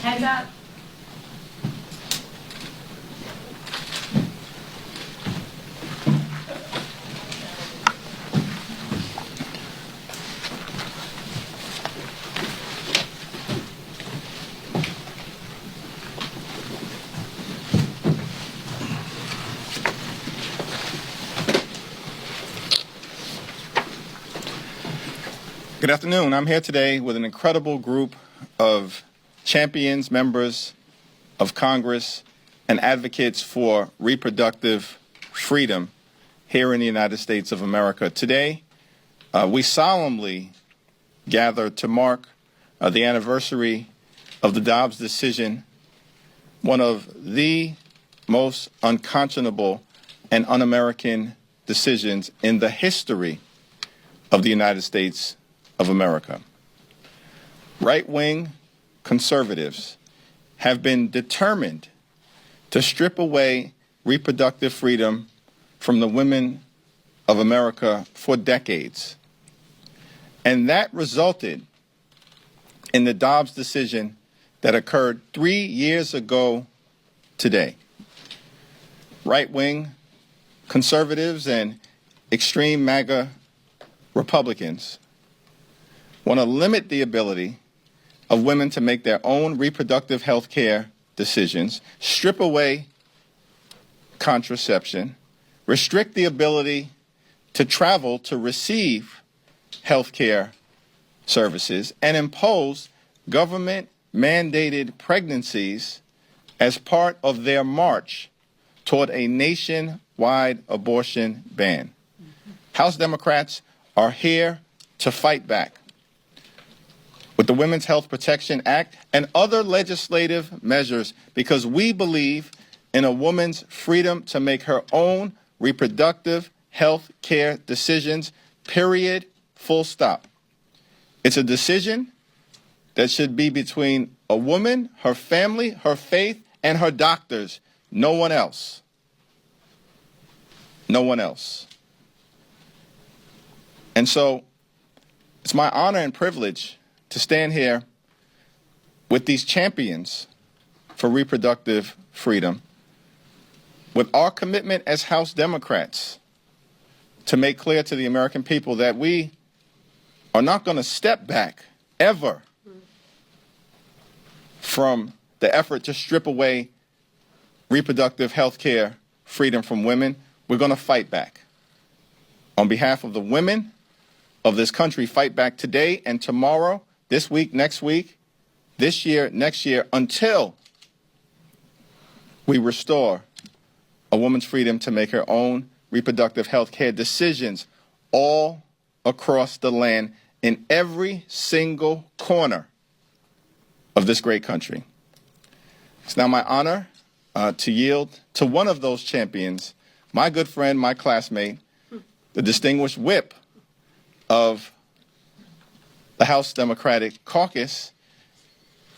Hands up. Good afternoon. I'm here today with an incredible group of champions, members of Congress, and advocates for reproductive freedom here in the United States of America. Today, we solemnly gather to mark the anniversary of the Dobbs decision, one of the most unconscionable and un-American decisions in the history of the United States of America. Right-wing conservatives have been determined to strip away reproductive freedom from the women of America for decades. And that resulted in the Dobbs decision that occurred 3 years ago today. Right-wing conservatives and extreme MAGA Republicans want to limit the ability of women to make their own reproductive health care decisions, strip away contraception, restrict the ability to travel to receive health care services, and impose government-mandated pregnancies as part of their march toward a nationwide abortion ban. House Democrats are here to fight back with the Women's Health Protection Act and other legislative measures because we believe in a woman's freedom to make her own reproductive health care decisions, period, full stop. It's a decision that should be between a woman, her family, her faith, and her doctors. No one else. No one else. And so it's my honor and privilege to stand here with these champions for reproductive freedom, with our commitment as House Democrats to make clear to the American people that we are not going to step back ever from the effort to strip away reproductive health care freedom from women. We're going to fight back. On behalf of the women of this country, fight back today and tomorrow, this week, next week, this year, next year, until we restore a woman's freedom to make her own reproductive health care decisions all across the land in every single corner of this great country. It's now my honor to yield to one of those champions, my good friend, my classmate, the distinguished whip of the House Democratic Caucus,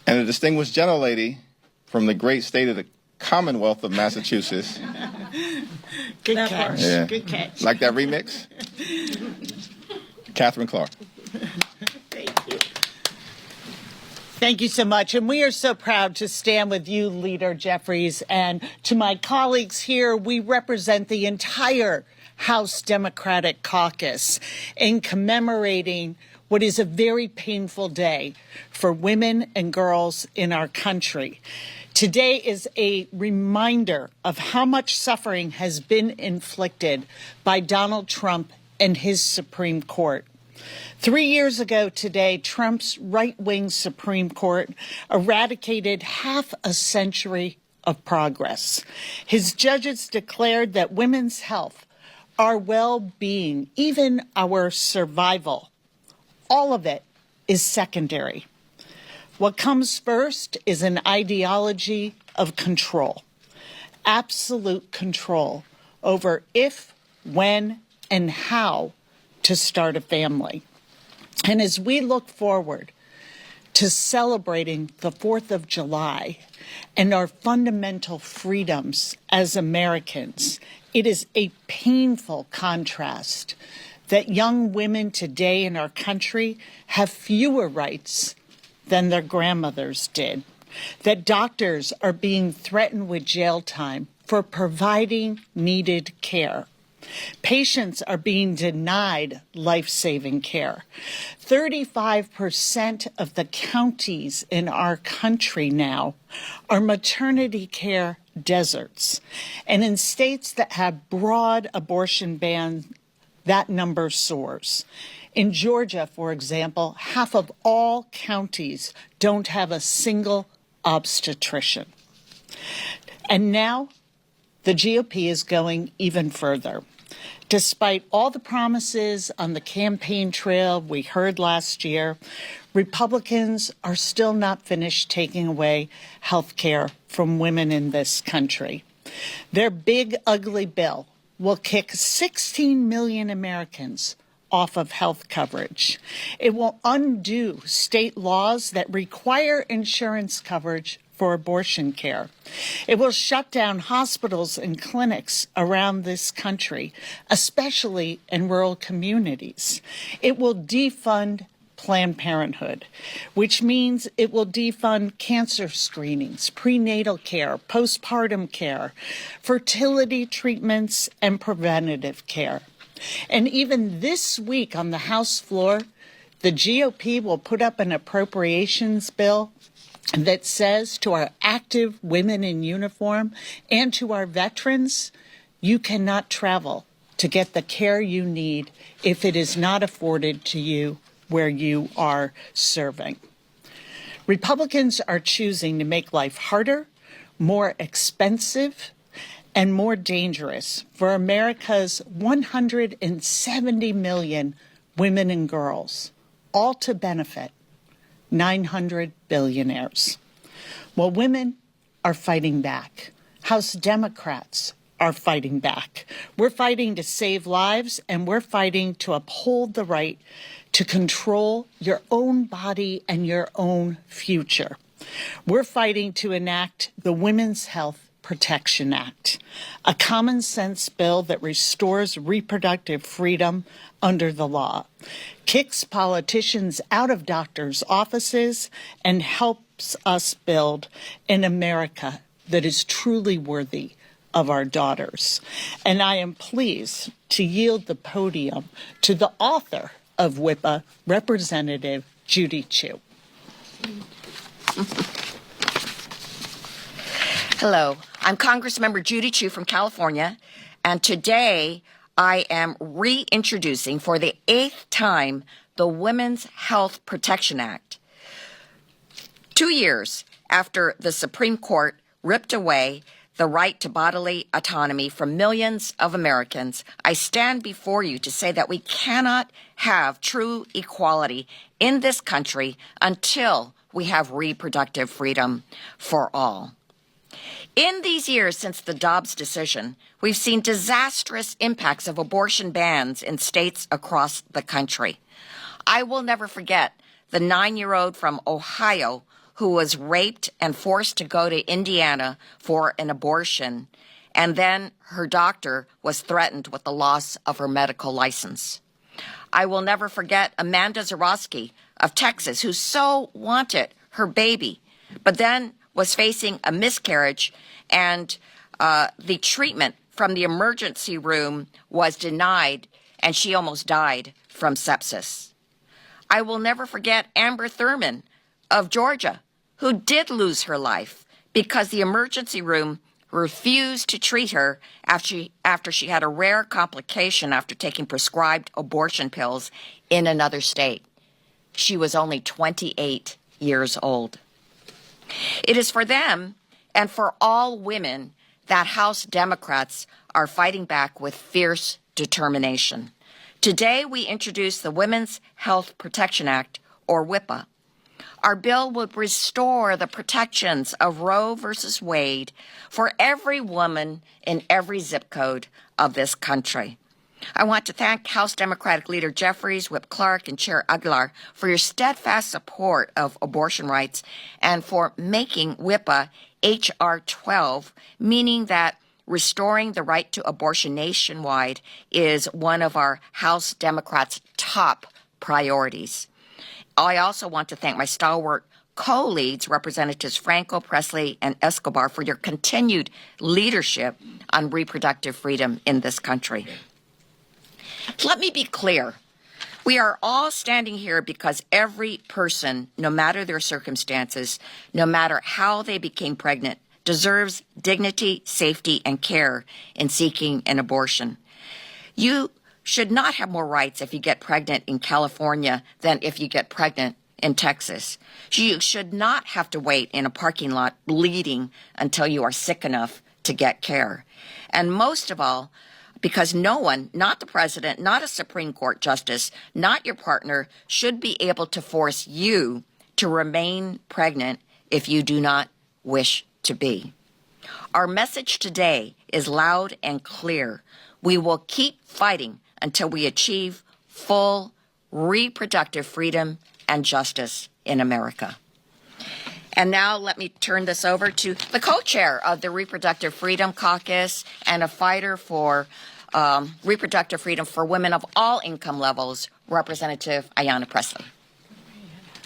and a distinguished gentlelady from the great state of the Commonwealth of Massachusetts. Good catch. Yeah. Good catch. Like that remix? Catherine Clark. Thank you. Thank you so much. And we are so proud to stand with you, Leader Jeffries. And to my colleagues here, we represent the entire House Democratic Caucus in commemorating what is a very painful day for women and girls in our country. Today is a reminder of how much suffering has been inflicted by Donald Trump and his Supreme Court. 3 years ago today, Trump's right-wing Supreme Court eradicated half a century of progress. His judges declared that women's health, our well-being, even our survival, all of it is secondary. What comes first is an ideology of control, absolute control over if, when, and how to start a family. And as we look forward to celebrating the 4th of July and our fundamental freedoms as Americans, it is a painful contrast that young women today in our country have fewer rights than their grandmothers did. that doctors are being threatened with jail time for providing needed care. Patients are being denied life-saving care. 35% of the counties in our country now are maternity care deserts. And in states that have broad abortion bans, that number soars. In Georgia, for example, half of all counties don't have a single obstetrician. And now the GOP is going even further. Despite all the promises on the campaign trail we heard last year, Republicans are still not finished taking away health care from women in this country. Their big, ugly bill will kick 16 million Americans off of health coverage. It will undo state laws that require insurance coverage for abortion care. It will shut down hospitals and clinics around this country, especially in rural communities. It will defund Planned Parenthood, which means it will defund cancer screenings, prenatal care, postpartum care, fertility treatments, and preventative care. And even this week on the House floor, the GOP will put up an appropriations bill that says to our active women in uniform and to our veterans, you cannot travel to get the care you need if it is not afforded to you where you are serving. Republicans are choosing to make life harder, more expensive, and more dangerous for America's 170 million women and girls, all to benefit 900 billionaires. Well, women are fighting back. House Democrats are fighting back. We're fighting to save lives, and we're fighting to uphold the right to control your own body and your own future. We're fighting to enact the Women's Health Protection Act, a common sense bill that restores reproductive freedom under the law, kicks politicians out of doctors' offices, and helps us build an America that is truly worthy of our daughters. And I am pleased to yield the podium to the author of WHPA, Representative Judy Chu. Hello, I'm Congressmember Judy Chu from California, and today I am reintroducing for the 8th time the Women's Health Protection Act. 2 years after the Supreme Court ripped away the right to bodily autonomy from millions of Americans, I stand before you to say that we cannot have true equality in this country until we have reproductive freedom for all. In these years since the Dobbs decision, we've seen disastrous impacts of abortion bans in states across the country. I will never forget the 9-year-old from Ohio who was raped and forced to go to Indiana for an abortion, and then her doctor was threatened with the loss of her medical license. I will never forget Amanda Zarowski of Texas, who so wanted her baby, but then was facing a miscarriage, and the treatment from the emergency room was denied, and she almost died from sepsis. I will never forget Amber Thurman of Georgia, who did lose her life because the emergency room refused to treat her after she had a rare complication after taking prescribed abortion pills in another state. She was only 28 years old. It is for them and for all women that House Democrats are fighting back with fierce determination. Today, we introduce the Women's Health Protection Act, or WHPA. Our bill would restore the protections of Roe versus Wade for every woman in every zip code of this country. I want to thank House Democratic Leader Jeffries, Whip Clark, and Chair Aguilar for your steadfast support of abortion rights and for making WHPA H.R. 12, meaning that restoring the right to abortion nationwide is one of our House Democrats' top priorities. I also want to thank my stalwart co-leads, Representatives Franco, Presley, and Escobar, for your continued leadership on reproductive freedom in this country. Let me be clear. We are all standing here because every person, no matter their circumstances, no matter how they became pregnant, deserves dignity, safety, and care in seeking an abortion. You should not have more rights if you get pregnant in California than if you get pregnant in Texas. You should not have to wait in a parking lot bleeding until you are sick enough to get care. And most of all, because no one, not the president, not a Supreme Court justice, not your partner, should be able to force you to remain pregnant if you do not wish to be. Our message today is loud and clear. We will keep fighting until we achieve full reproductive freedom and justice in America. And now let me turn this over to the co-chair of the Reproductive Freedom Caucus and a fighter for reproductive freedom for women of all income levels, Representative Ayanna Presley.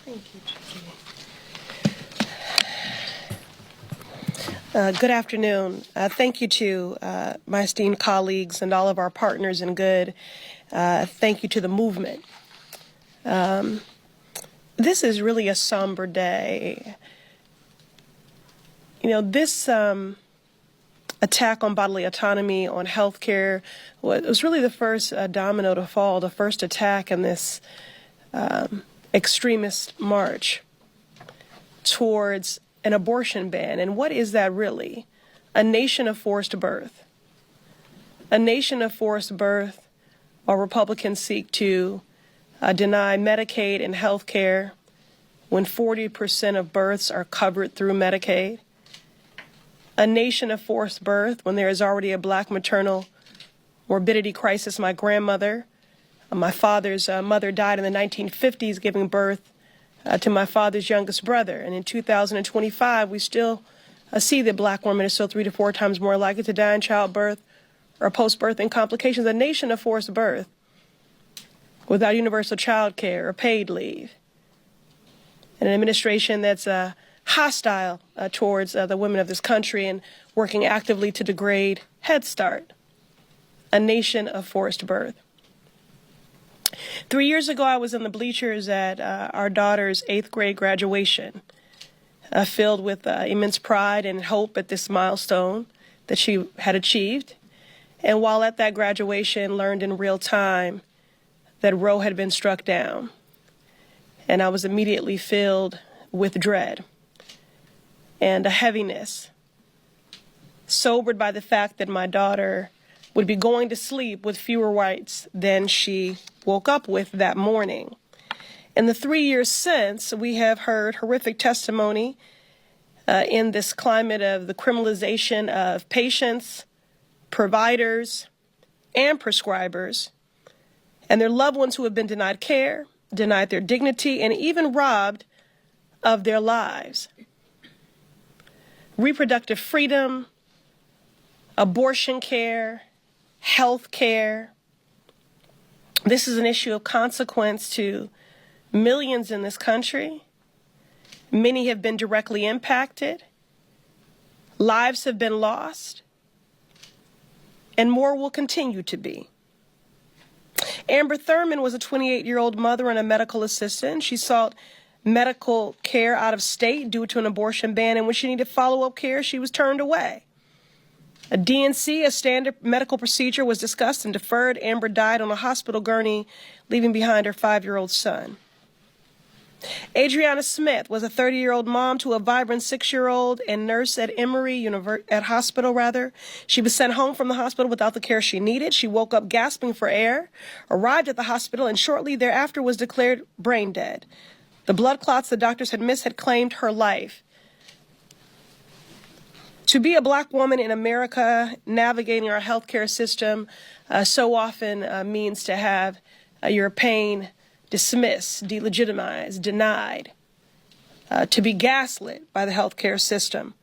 Thank you, good afternoon. Thank you to my esteemed colleagues and all of our partners in good. Thank you to the movement. This is really a somber day. You know, this attack on bodily autonomy, on health care, was really the first domino to fall, the first attack in this extremist march towards an abortion ban. And what is that really? A nation of forced birth. A nation of forced birth, while Republicans seek to deny Medicaid and health care when 40% of births are covered through Medicaid. A nation of forced birth when there is already a black maternal morbidity crisis. My grandmother, my father's mother, died in the 1950s giving birth to my father's youngest brother. And in 2025, we still see that black women are still 3 to 4 times more likely to die in childbirth or post-birthing complications. A nation of forced birth without universal child care or paid leave. And an administration that's hostile towards the women of this country and working actively to degrade Head Start. A nation of forced birth. 3 years ago, I was in the bleachers at our daughter's 8th grade graduation, filled with immense pride and hope at this milestone that she had achieved. And while at that graduation, learned in real time that Roe had been struck down. And I was immediately filled with dread and a heaviness, sobered by the fact that my daughter would be going to sleep with fewer rights than she woke up with that morning. In the 3 years since, we have heard horrific testimony in this climate of the criminalization of patients, providers, and prescribers, and their loved ones who have been denied care, denied their dignity, and even robbed of their lives. Reproductive freedom, abortion care, health care. This is an issue of consequence to millions in this country. Many have been directly impacted. Lives have been lost. And more will continue to be. Amber Thurman was a 28-year-old mother and a medical assistant. She sought medical care out of state due to an abortion ban, and when she needed follow-up care, she was turned away. A DNC, a standard medical procedure, was discussed and deferred. Amber died on a hospital gurney, leaving behind her 5-year-old son. Adriana Smith was a 30-year-old mom to a vibrant 6-year-old and nurse at hospital. She was sent home from the hospital without the care she needed. She woke up gasping for air, arrived at the hospital, and shortly thereafter was declared brain dead. The blood clots the doctors had missed had claimed her life. To be a black woman in America navigating our healthcare system so often means to have your pain dismissed, delegitimized, denied, to be gaslit by the healthcare system.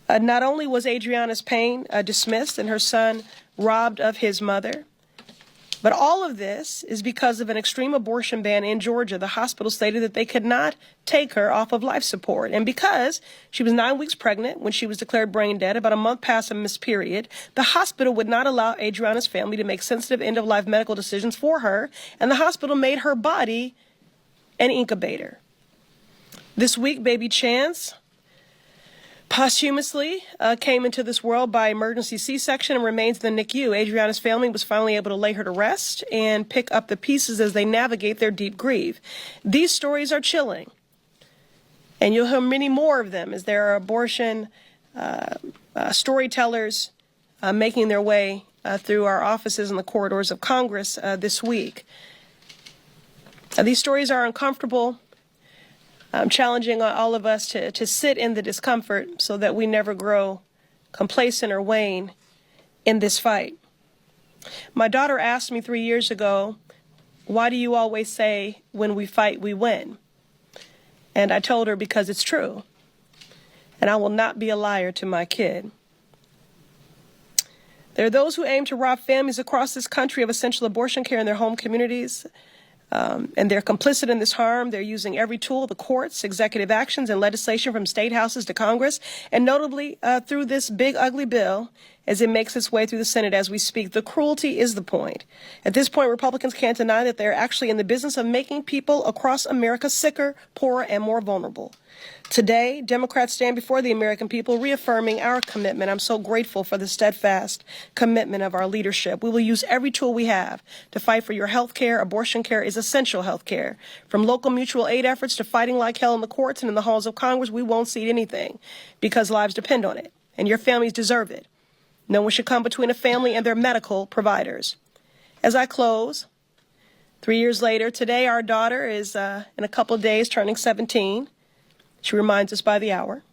Not only was Adriana's pain dismissed and her son robbed of his mother, But all of this is because of an extreme abortion ban in Georgia. The hospital stated that they could not take her off of life support. And because she was 9 weeks pregnant when she was declared brain dead, about a month past a missed period, the hospital would not allow Adriana's family to make sensitive end-of-life medical decisions for her, and the hospital made her body an incubator. This week, baby Chance posthumously came into this world by emergency C-section and remains in the NICU. Adriana's family was finally able to lay her to rest and pick up the pieces as they navigate their deep grief. These stories are chilling, and you'll hear many more of them as there are abortion storytellers making their way through our offices in the corridors of Congress this week. These stories are uncomfortable. I'm challenging all of us to sit in the discomfort so that we never grow complacent or wane in this fight. My daughter asked me 3 years ago, why do you always say when we fight, we win? And I told her because it's true. And I will not be a liar to my kid. There are those who aim to rob families across this country of essential abortion care in their home communities. And they're complicit in this harm. They're using every tool, the courts, executive actions, and legislation from state houses to Congress, and notably through this big, ugly bill as it makes its way through the Senate as we speak. The cruelty is the point. At this point, Republicans can't deny that they're actually in the business of making people across America sicker, poorer, and more vulnerable. Today, Democrats stand before the American people reaffirming our commitment. I'm so grateful for the steadfast commitment of our leadership. We will use every tool we have to fight for your health care. Abortion care is essential health care. From local mutual aid efforts to fighting like hell in the courts and in the halls of Congress, we won't cede anything because lives depend on it, and your families deserve it. No one should come between a family and their medical providers. As I close, 3 years later, today our daughter is in a couple of days turning 17. She reminds us by the hour.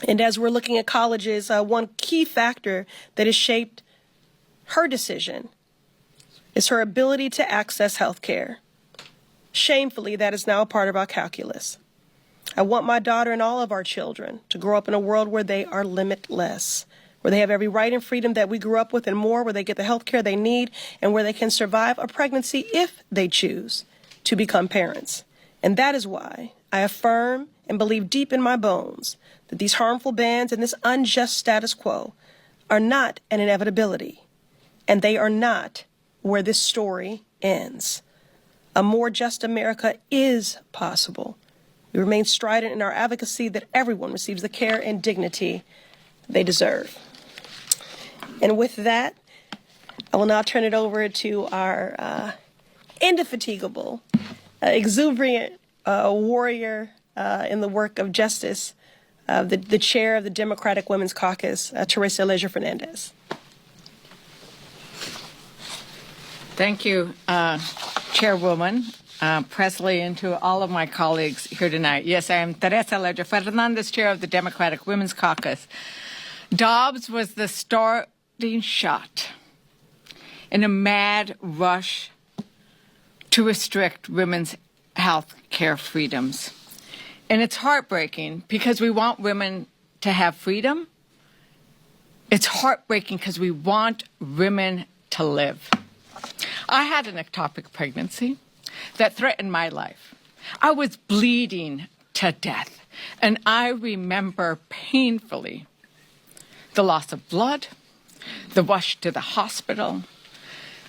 And as we're looking at colleges, one key factor that has shaped her decision is her ability to access health care. Shamefully, that is now a part of our calculus. I want my daughter and all of our children to grow up in a world where they are limitless, where they have every right and freedom that we grew up with and more, where they get the health care they need, and where they can survive a pregnancy if they choose to become parents. And that is why I affirm and believe deep in my bones that these harmful bans and this unjust status quo are not an inevitability, and they are not where this story ends. A more just America is possible. We remain strident in our advocacy that everyone receives the care and dignity they deserve. And with that, I will now turn it over to our indefatigable, exuberant warrior in the work of justice, the chair of the Democratic Women's Caucus, Teresa Leger Fernandez. Thank you, Chairwoman Presley, and to all of my colleagues here tonight. Yes, I am Teresa Leger Fernandez, chair of the Democratic Women's Caucus. Dobbs was the starting shot in a mad rush to restrict women's health care freedoms. And it's heartbreaking because we want women to have freedom. It's heartbreaking because we want women to live. I had an ectopic pregnancy that threatened my life. I was bleeding to death, and I remember painfully the loss of blood, the rush to the hospital,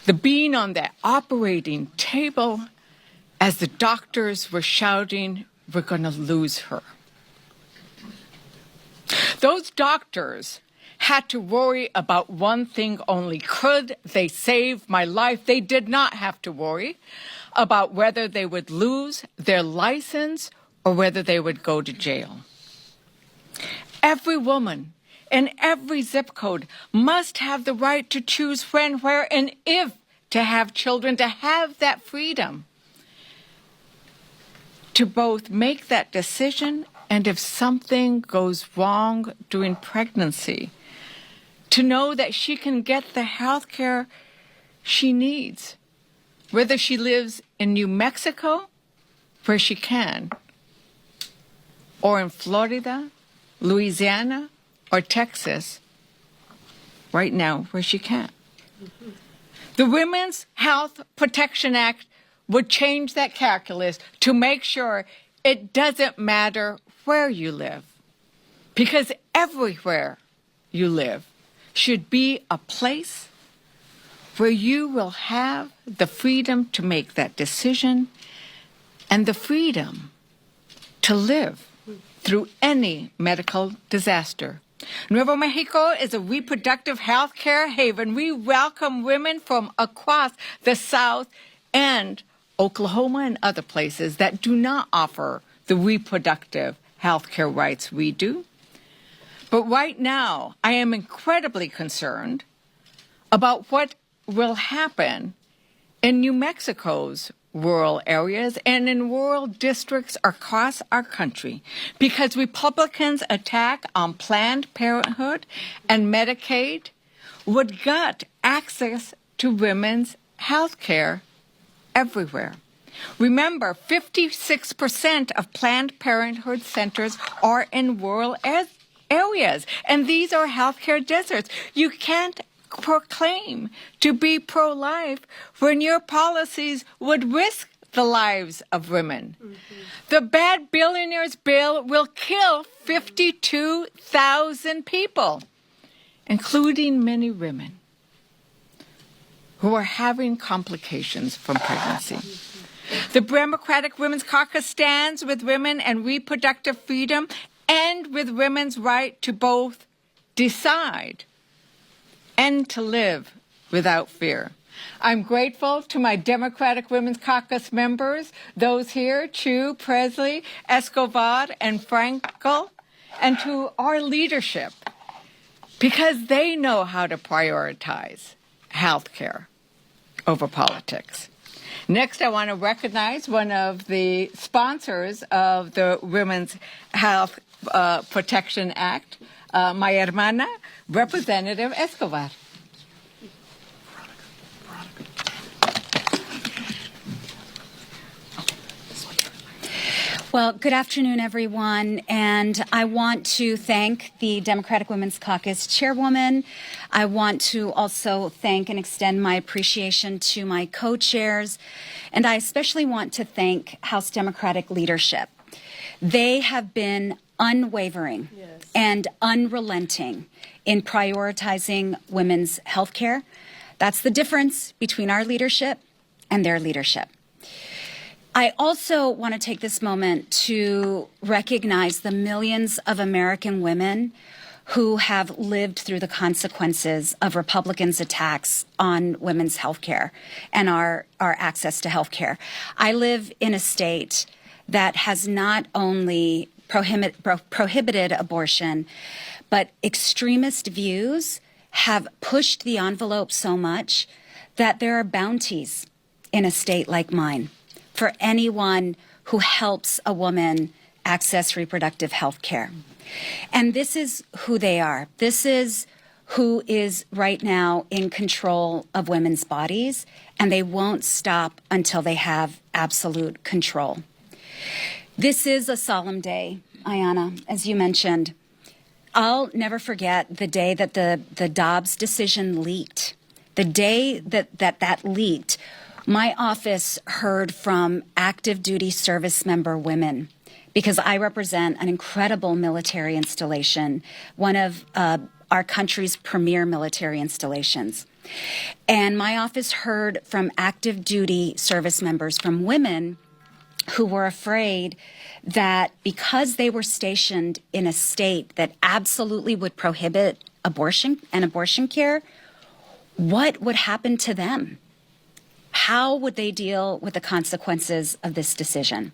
the being on that operating table as the doctors were shouting, "We're going to lose her." Those doctors had to worry about one thing only. Could they save my life? They did not have to worry about whether they would lose their license or whether they would go to jail. Every woman in every zip code must have the right to choose when, where, and if to have children, to have that freedom to both make that decision and if something goes wrong during pregnancy, to know that she can get the health care she needs, whether she lives in New Mexico, where she can, or in Florida, Louisiana, or Texas, right now, where she can't. The Women's Health Protection Act would change that calculus to make sure it doesn't matter where you live, because everywhere you live should be a place where you will have the freedom to make that decision and the freedom to live through any medical disaster. Nuevo Mexico is a reproductive health care haven. We welcome women from across the South and Oklahoma and other places that do not offer the reproductive health care rights we do. But right now, I am incredibly concerned about what will happen in New Mexico's rural areas and in rural districts across our country, because Republicans' attack on Planned Parenthood and Medicaid would gut access to women's health care everywhere. Remember, 56% of Planned Parenthood centers are in rural areas, and these are healthcare deserts. You can't proclaim to be pro-life when your policies would risk the lives of women. The bad billionaires bill will kill 52,000 people, including many women who are having complications from pregnancy. The Democratic Women's Caucus stands with women and reproductive freedom and with women's right to both decide and to live without fear. I'm grateful to my Democratic Women's Caucus members, those here, Chu, Presley, Escobar, and Frankel, and to our leadership, because they know how to prioritize health care over politics. Next, I want to recognize one of the sponsors of the Women's Health Protection Act, my hermana, Representative Escobar. Well, good afternoon, everyone. And I want to thank the Democratic Women's Caucus chairwoman. I want to also thank and extend my appreciation to my co-chairs. And I especially want to thank House Democratic leadership. They have been unwavering and unrelenting in prioritizing women's health care. That's the difference between our leadership and their leadership. I also want to take this moment to recognize the millions of American women who have lived through the consequences of Republicans' attacks on women's health care and our access to health care. I live in a state that has not only prohibited abortion, but extremist views have pushed the envelope so much that there are bounties in a state like mine for anyone who helps a woman access reproductive health care. And this is who they are. This is who is right now in control of women's bodies, and they won't stop until they have absolute control. This is a solemn day, Ayanna, as you mentioned. I'll never forget the day that the Dobbs decision leaked. The day that leaked, my office heard from active duty service member women, because I represent an incredible military installation, one of our country's premier military installations. And my office heard from active duty service members, from women who were afraid that because they were stationed in a state that absolutely would prohibit abortion and abortion care, what would happen to them? How would they deal with the consequences of this decision?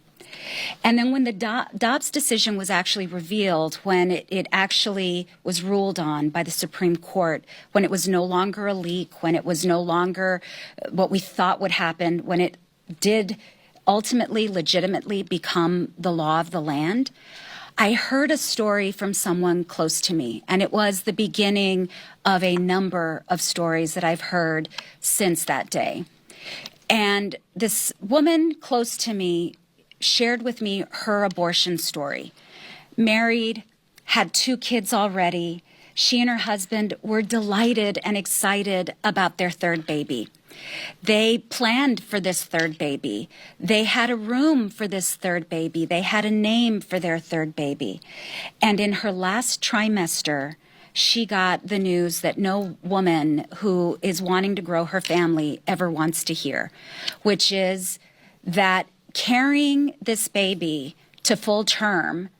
And then when the Dobbs decision was actually revealed, when it actually was ruled on by the Supreme Court, when it was no longer a leak, when it was no longer what we thought would happen, when it did ultimately, legitimately become the law of the land, I heard a story from someone close to me, and it was the beginning of a number of stories that I've heard since that day. And this woman close to me shared with me her abortion story. Married, had 2 kids already. She and her husband were delighted and excited about their 3rd baby. They planned for this third baby. They had a room for this third baby. They had a name for their third baby. And in her last trimester, she got the news that no woman who is wanting to grow her family ever wants to hear, which is that carrying this baby to full term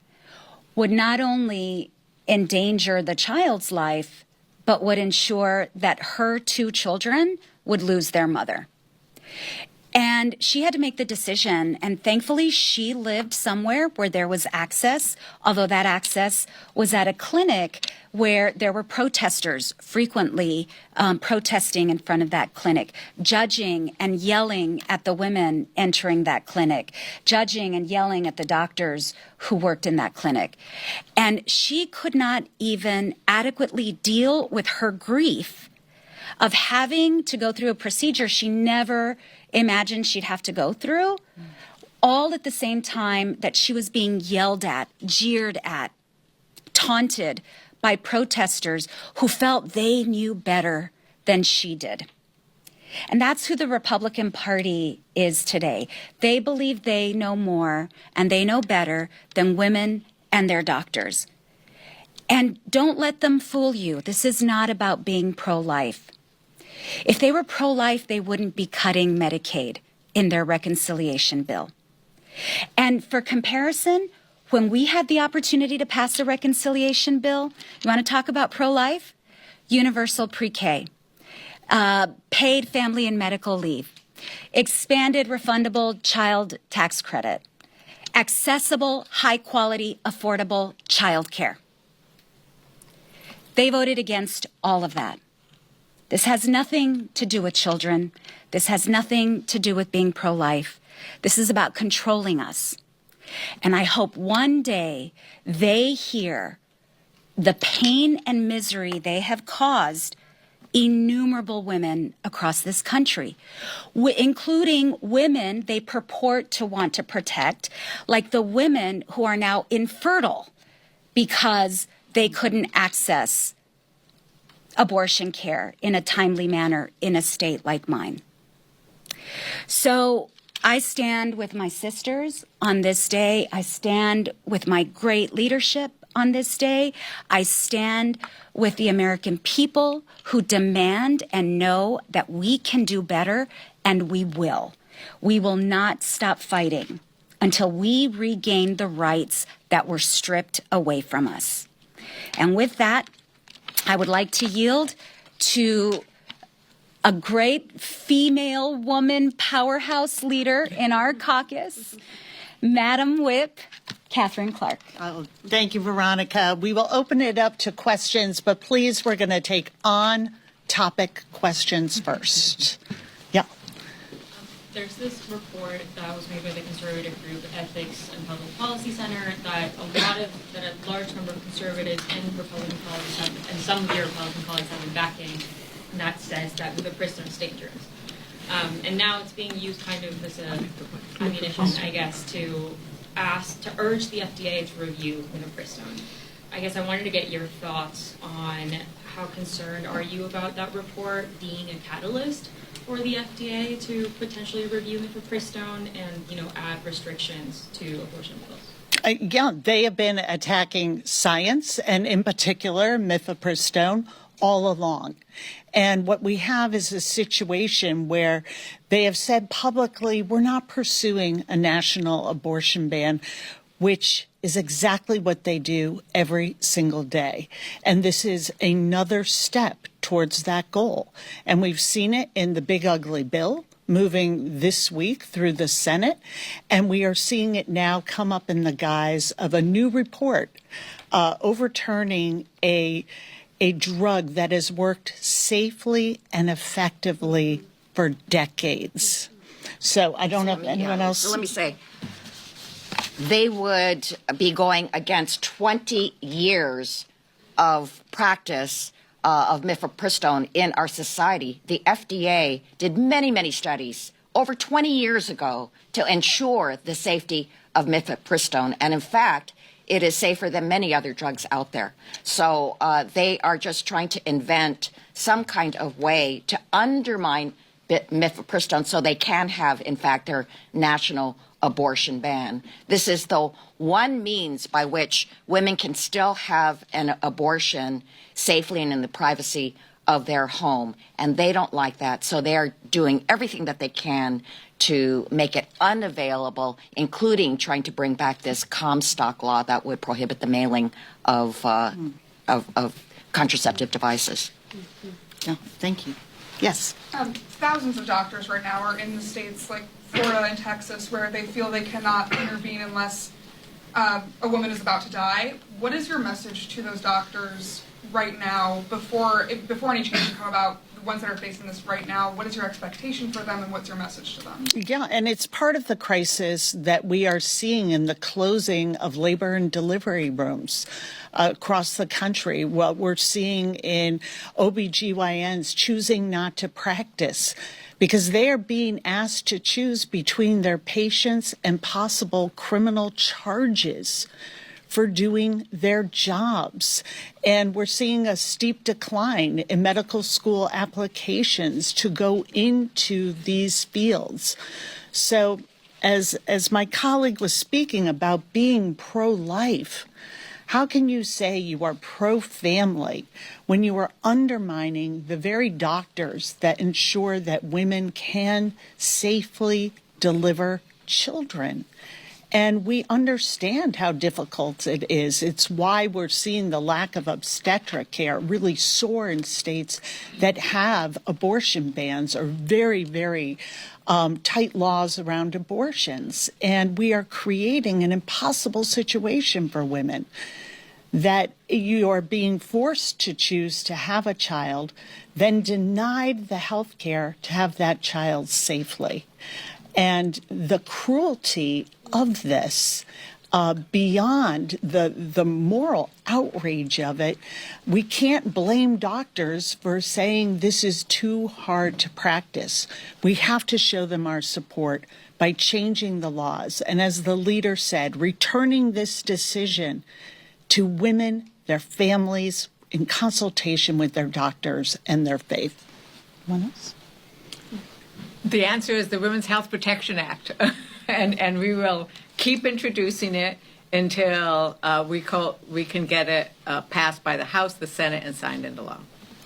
would not only endanger the child's life, but would ensure that her two children would lose their mother. And she had to make the decision, and thankfully she lived somewhere where there was access, although that access was at a clinic where there were protesters frequently protesting in front of that clinic, judging and yelling at the women entering that clinic, judging and yelling at the doctors who worked in that clinic. And she could not even adequately deal with her grief of having to go through a procedure she never imagined she'd have to go through, all at the same time that she was being yelled at, jeered at, taunted by protesters who felt they knew better than she did. And that's who the Republican Party is today. They believe they know more and they know better than women and their doctors. And don't let them fool you. This is not about being pro-life. If they were pro-life, they wouldn't be cutting Medicaid in their reconciliation bill. And for comparison, when we had the opportunity to pass a reconciliation bill, you want to talk about pro-life? Universal pre-K, paid family and medical leave, expanded refundable child tax credit, accessible, high-quality, affordable child care. They voted against all of that. This has nothing to do with children. This has nothing to do with being pro-life. This is about controlling us. And I hope one day they hear the pain and misery they have caused innumerable women across this country, including women they purport to want to protect, like the women who are now infertile because they couldn't access abortion care in a timely manner in a state like mine. So I stand with my sisters on this day. I stand with my great leadership on this day. I stand with the American people who demand and know that we can do better, and we will. We will not stop fighting until we regain the rights that were stripped away from us. And with that, I would like to yield to a great female woman powerhouse leader in our caucus, Madam Whip, Catherine Clark. Oh, thank you, Veronica. We will open it up to questions, but please, we're going to take on-topic questions first. Yeah. There's this report that was made by the conservative group Ethics and Public Policy Center that a large number of conservatives and Republican colleagues and some of your Republican colleagues have been backing, and that says that mifepristone is dangerous. And now it's being used kind of as ammunition, I guess, to urge the FDA to review mifepristone. I guess I wanted to get your thoughts on how concerned are you about that report being a catalyst for the FDA to potentially review mifepristone and, add restrictions to abortion pills? Yeah, they have been attacking science and in particular mifepristone all along. And what we have is a situation where they have said publicly, we're not pursuing a national abortion ban, which is exactly what they do every single day. And this is another step towards that goal. And we've seen it in the big ugly bill moving this week through the Senate. And we are seeing it now come up in the guise of a new report overturning a drug that has worked safely and effectively for decades. So I don't know if anyone else. So let me say, they would be going against 20 years of practice of mifepristone in our society. The FDA did many, many studies over 20 years ago to ensure the safety of mifepristone. And in fact, it is safer than many other drugs out there. So they are just trying to invent some kind of way to undermine mifepristone so they can have, in fact, their national abortion ban. This is the one means by which women can still have an abortion safely and in the privacy of their home, and they don't like that, so they are doing everything that they can to make it unavailable, including trying to bring back this Comstock law that would prohibit the mailing of contraceptive devices. No, thank you. Yes. Thousands of doctors right now are in the states like Florida and Texas where they feel they cannot intervene unless a woman is about to die. What is your message to those doctors right now before any change can come about? The ones that are facing this right now, what is your expectation for them and what's your message to them? Yeah, and it's part of the crisis that we are seeing in the closing of labor and delivery rooms across the country. What we're seeing in OBGYNs choosing not to practice because they are being asked to choose between their patients and possible criminal charges for doing their jobs. And we're seeing a steep decline in medical school applications to go into these fields. So as my colleague was speaking about being pro-life, how can you say you are pro-family when you are undermining the very doctors that ensure that women can safely deliver children? And we understand how difficult it is. It's why we're seeing the lack of obstetric care really soar in states that have abortion bans or very, very tight laws around abortions. And we are creating an impossible situation for women that you are being forced to choose to have a child, then denied the health care to have that child safely. And the cruelty of this, beyond the moral outrage of it, we can't blame doctors for saying this is too hard to practice. We have to show them our support by changing the laws. And as the leader said, returning this decision to women, their families, in consultation with their doctors and their faith. Anyone else? The answer is the Women's Health Protection Act, and we will keep introducing it until we can get it passed by the House, the Senate, and signed into law.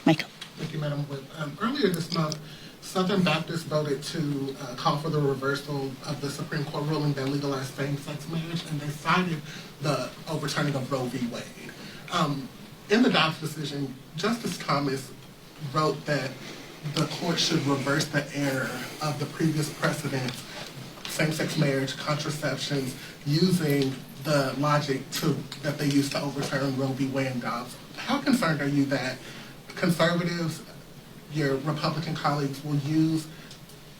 Michael. Thank you, Madam Whip. Earlier this month, Southern Baptists voted to call for the reversal of the Supreme Court ruling that legalized same-sex marriage, and they cited the overturning of Roe v. Wade. In the Dobbs decision, Justice Thomas wrote that the court should reverse the error of the previous precedents, same-sex marriage, contraceptions, using the logic that they used to overturn Roe v. Wade and Dobbs. How concerned are you that conservatives, your Republican colleagues, will use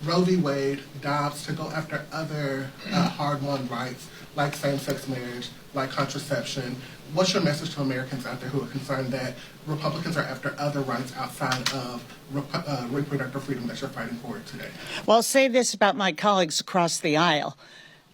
Roe v. Wade, Dobbs to go after other hard-won rights like same-sex marriage, like contraception? What's your message to Americans out there who are concerned that Republicans are after other rights outside of reproductive freedom that you're fighting for today? Well, I'll say this about my colleagues across the aisle.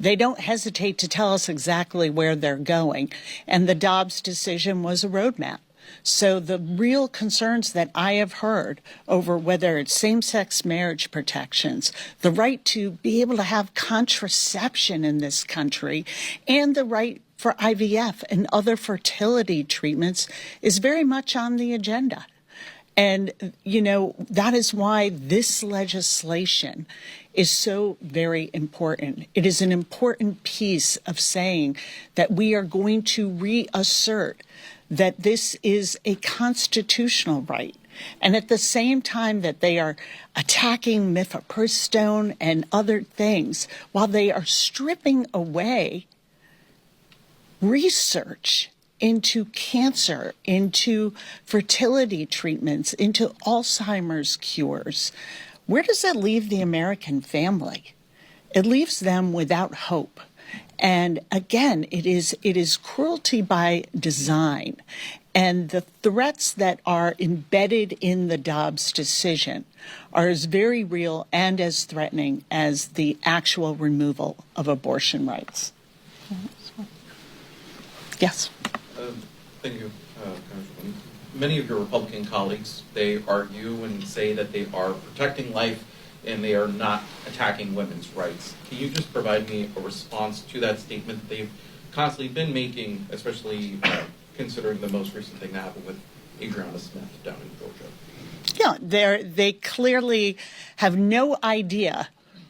They don't hesitate to tell us exactly where they're going. And the Dobbs decision was a roadmap. So the real concerns that I have heard over whether it's same-sex marriage protections, the right to be able to have contraception in this country, and the right for IVF and other fertility treatments is very much on the agenda. And, you know, that is why this legislation is so very important. It is an important piece of saying that we are going to reassert that this is a constitutional right. And at the same time that they are attacking mifepristone and other things, while they are stripping away research into cancer, into fertility treatments, into Alzheimer's cures, where does that leave the American family? It leaves them without hope. And again, it is cruelty by design. And the threats that are embedded in the Dobbs decision are as very real and as threatening as the actual removal of abortion rights. Yes. Thank you, Congresswoman. Many of your Republican colleagues, they argue and say that they are protecting life and they are not attacking women's rights. Can you just provide me a response to that statement that they've constantly been making, especially considering the most recent thing that happened with Adriana Smith down in Georgia? Yeah, they clearly have no idea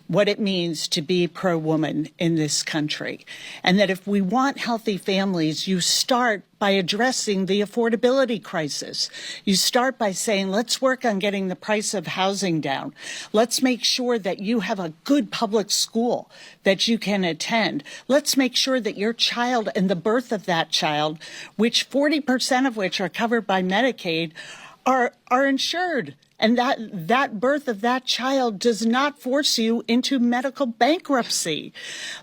what it means to be pro-woman in this country. And that if we want healthy families, you start by addressing the affordability crisis. You start by saying, let's work on getting the price of housing down. Let's make sure that you have a good public school that you can attend. Let's make sure that your child and the birth of that child, which 40% of which are covered by Medicaid, are insured. And that birth of that child does not force you into medical bankruptcy.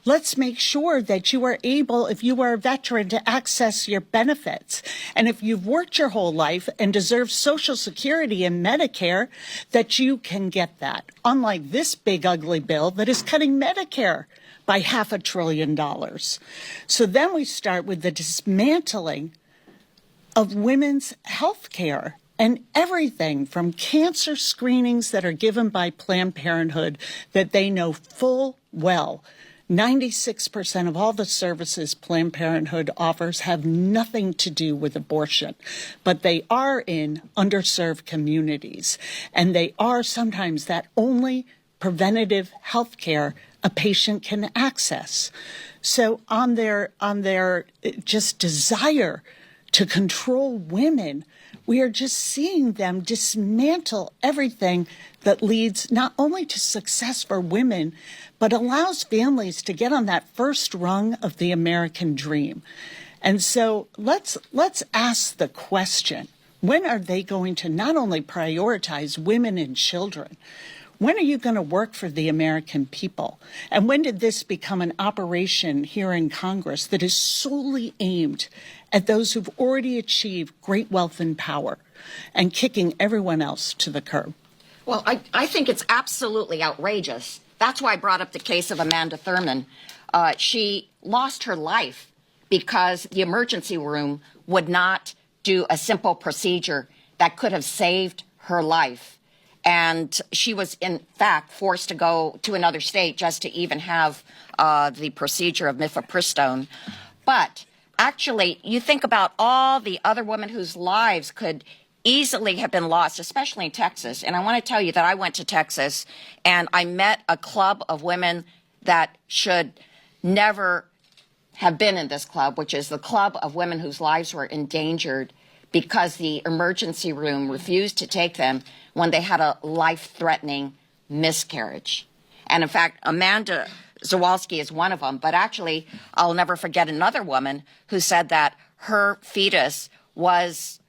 Let's make sure that you are able, if you are a veteran, to access your benefits. And if you've worked your whole life and deserve Social Security and Medicare, that you can get that. Unlike this big ugly bill that is cutting Medicare by $500 billion. So then we start with the dismantling of women's health care. And everything from cancer screenings that are given by Planned Parenthood that they know full well, 96% of all the services Planned Parenthood offers have nothing to do with abortion, but they are in underserved communities. And they are sometimes that only preventative health care a patient can access. So on their just desire to control women, we are just seeing them dismantle everything that leads not only to success for women, but allows families to get on that first rung of the American dream. And so let's ask the question, when are they going to not only prioritize women and children, when are you going to work for the American people? And when did this become an operation here in Congress that is solely aimed at those who've already achieved great wealth and power and kicking everyone else to the curb? Well, I think it's absolutely outrageous. That's why I brought up the case of Amanda Thurman. She lost her life because the emergency room would not do a simple procedure that could have saved her life. And she was, in fact, forced to go to another state just to even have the procedure of mifepristone. But actually, you think about all the other women whose lives could easily have been lost, especially in Texas. And I want to tell you that I went to Texas and I met a club of women that should never have been in this club, which is the club of women whose lives were endangered because the emergency room refused to take them when they had a life-threatening miscarriage. And in fact, Amanda Zawalski is one of them. But actually, I'll never forget another woman who said that her fetus was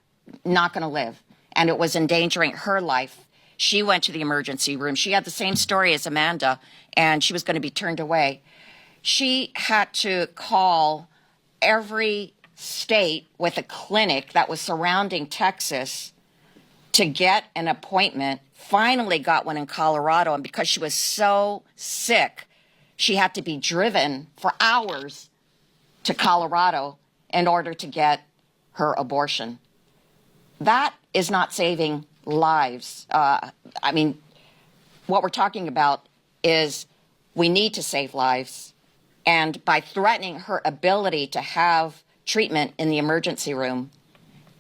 not going to live and it was endangering her life. She went to the emergency room. She had the same story as Amanda, and she was going to be turned away. She had to call every state with a clinic that was surrounding Texas to get an appointment, finally got one in Colorado, and because she was so sick, she had to be driven for hours to Colorado in order to get her abortion. That is not saving lives. I mean, what we're talking about is we need to save lives, and by threatening her ability to have treatment in the emergency room,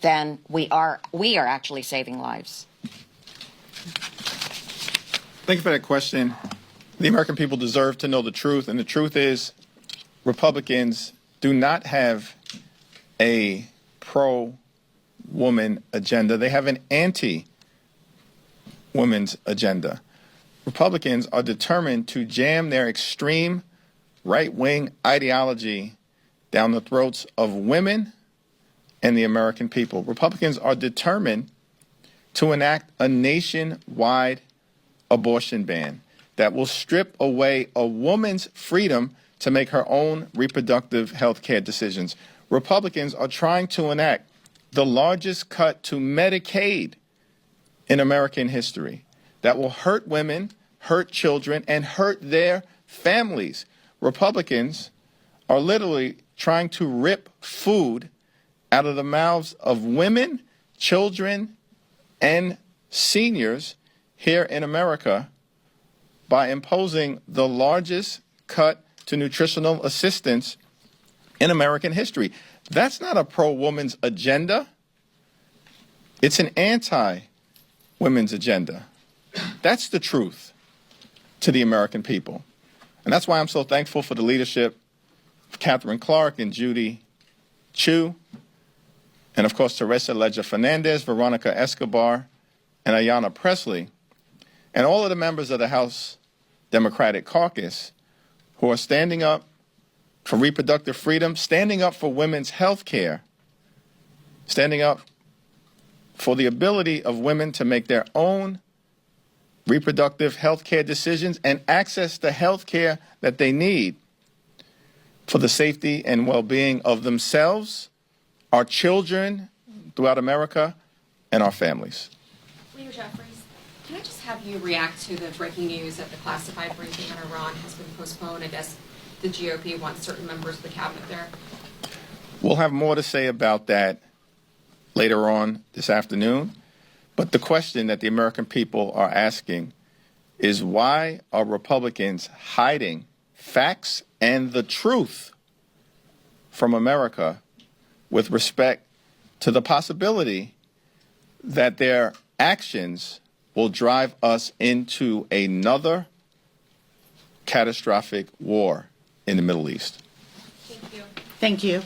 then we are actually saving lives. Thank you for that question. The American people deserve to know the truth, and the truth is Republicans do not have a pro-woman agenda. They have an anti-women's agenda. Republicans are determined to jam their extreme right-wing ideology down the throats of women and the American people. Republicans are determined to enact a nationwide abortion ban that will strip away a woman's freedom to make her own reproductive health care decisions. Republicans are trying to enact the largest cut to Medicaid in American history that will hurt women, hurt children, and hurt their families. Republicans are literally trying to rip food out of the mouths of women, children, and seniors here in America by imposing the largest cut to nutritional assistance in American history. That's not a pro-woman's agenda. It's an anti-women's agenda. That's the truth to the American people. And that's why I'm so thankful for the leadership of Catherine Clark and Judy Chu, and of course Teresa Leger Fernandez, Veronica Escobar, and Ayanna Pressley, and all of the members of the House Democratic Caucus who are standing up for reproductive freedom, standing up for women's health care, standing up for the ability of women to make their own reproductive health care decisions and access the health care that they need for the safety and well-being of themselves, our children throughout America, and our families. Leader Jeffries, can I just have you react to the breaking news that the classified briefing on Iran has been postponed? I guess the GOP wants certain members of the cabinet there. We'll have more to say about that later on this afternoon. But the question that the American people are asking is, why are Republicans hiding facts and the truth from America with respect to the possibility that their actions will drive us into another catastrophic war in the Middle East? Thank you. Thank you.